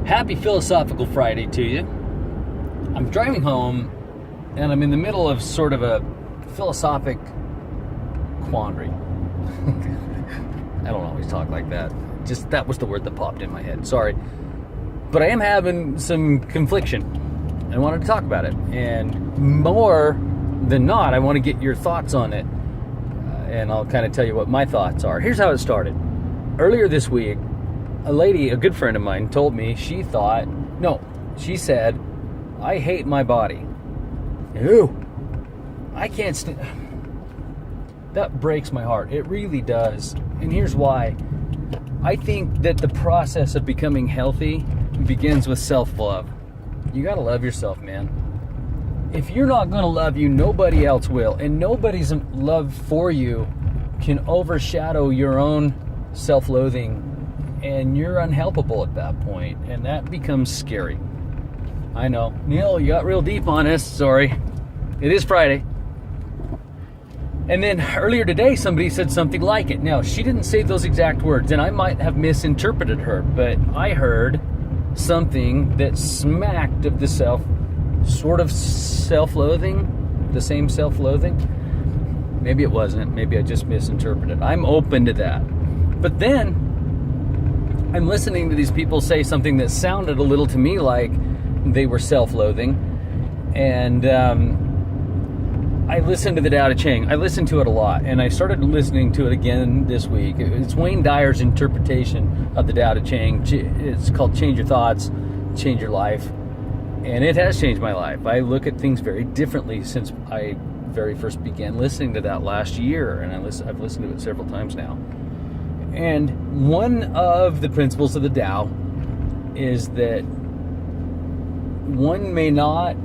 Happy Philosophical Friday to you. I'm driving home and I'm in the middle of sort of a philosophic quandary. I don't always talk like that. Just that was the word that popped in my head. Sorry. But I am having some confliction. I wanted to talk about it. And more than not, I want to get your thoughts on it. And I'll kind of tell you what my thoughts are. Here's how it started. Earlier this week, a lady, a good friend of mine, told me she said, I hate my body. Ew. I can't that breaks my heart. It really does. And here's why. I think that the process of becoming healthy begins with self-love. You gotta love yourself, man. If you're not gonna love you, nobody else will. And nobody's love for you can overshadow your own self-loathing. And you're unhelpable at that point. And that becomes scary. I know. Neil, you got real deep on us. Sorry. It is Friday. And then earlier today, somebody said something like it. Now, she didn't say those exact words, and I might have misinterpreted her, but I heard something that smacked of the self-loathing, the same self-loathing. Maybe it wasn't. Maybe I just misinterpreted. I'm open to that. But then I'm listening to these people say something that sounded a little to me like they were self-loathing. And I listened to the Tao Te Cheng. I listened to it a lot, and I started listening to it again this week. It's Wayne Dyer's interpretation of the Tao Te Cheng. It's called Change Your Thoughts, Change Your Life. And it has changed my life. I look at things very differently since I very first began listening to that last year, and I've listened to it several times now. And one of the principles of the Tao is that one may not,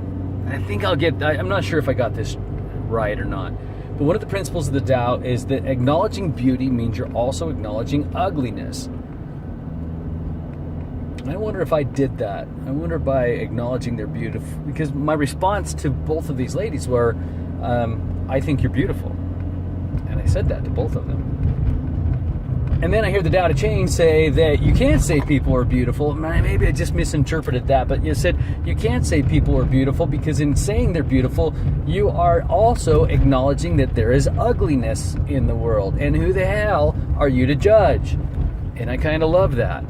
I'm not sure if I got this right or not, but one of the principles of the Tao is that acknowledging beauty means you're also acknowledging ugliness. And I wonder if I did that. I wonder by acknowledging they're beautiful, because my response to both of these ladies were, I think you're beautiful. And I said that to both of them. And then I hear the Tao Te Cheng say that you can't say people are beautiful. Maybe I just misinterpreted that, but you said you can't say people are beautiful because in saying they're beautiful, you are also acknowledging that there is ugliness in the world. And who the hell are you to judge? And I kind of love that.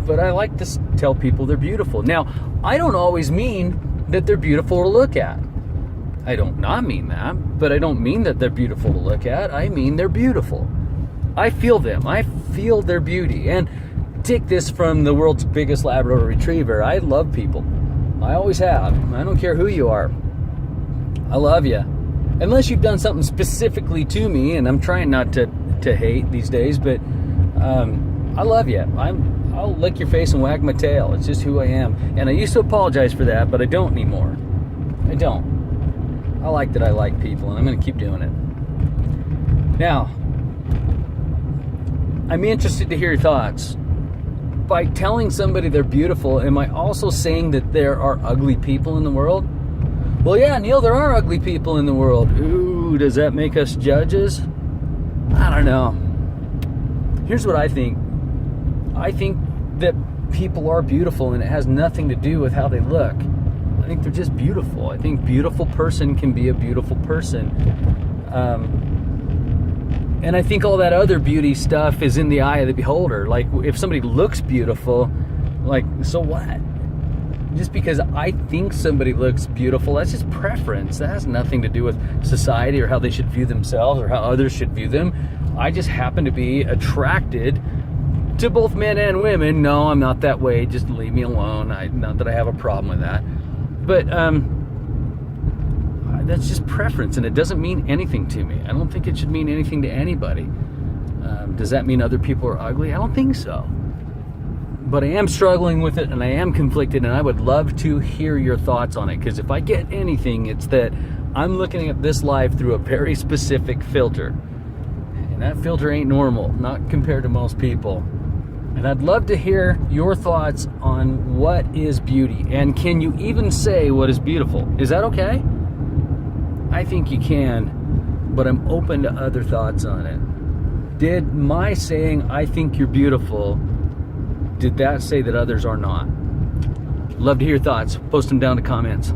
But I like to tell people they're beautiful. Now, I don't always mean that they're beautiful to look at. I don't not mean that, but I don't mean that they're beautiful to look at. I mean they're beautiful. I feel them. I feel their beauty. And take this from the world's biggest Labrador Retriever. I love people. I always have. I don't care who you are. I love you. Unless you've done something specifically to me, and I'm trying not to hate these days, but I love you. I'll lick your face and wag my tail. It's just who I am. And I used to apologize for that, but I don't anymore. I don't. I like that I like people, and I'm going to keep doing it. Now, I'm interested to hear your thoughts. By telling somebody they're beautiful, am I also saying that there are ugly people in the world? Well, yeah, Neil, there are ugly people in the world. Ooh, does that make us judges? I don't know. Here's what I think. I think that people are beautiful, and it has nothing to do with how they look. I think they're just beautiful. I think beautiful person can be a beautiful person. And I think all that other beauty stuff is in the eye of the beholder. Like, if somebody looks beautiful, like, so what? Just because I think somebody looks beautiful, that's just preference. That has nothing to do with society or how they should view themselves or how others should view them. I just happen to be attracted to both men and women. No, I'm not that way. Just leave me alone. Not that I have a problem with that. But that's just preference, and it doesn't mean anything to me. I don't think it should mean anything to anybody. Does that mean other people are ugly? I don't think so. But I am struggling with it, and I am conflicted, and I would love to hear your thoughts on it, because if I get anything, it's that I'm looking at this life through a very specific filter. And that filter ain't normal, not compared to most people. And I'd love to hear your thoughts on what is beauty. And can you even say what is beautiful? Is that okay? I think you can, but I'm open to other thoughts on it. Did my saying, I think you're beautiful, did that say that others are not? Love to hear your thoughts. Post them down in the comments.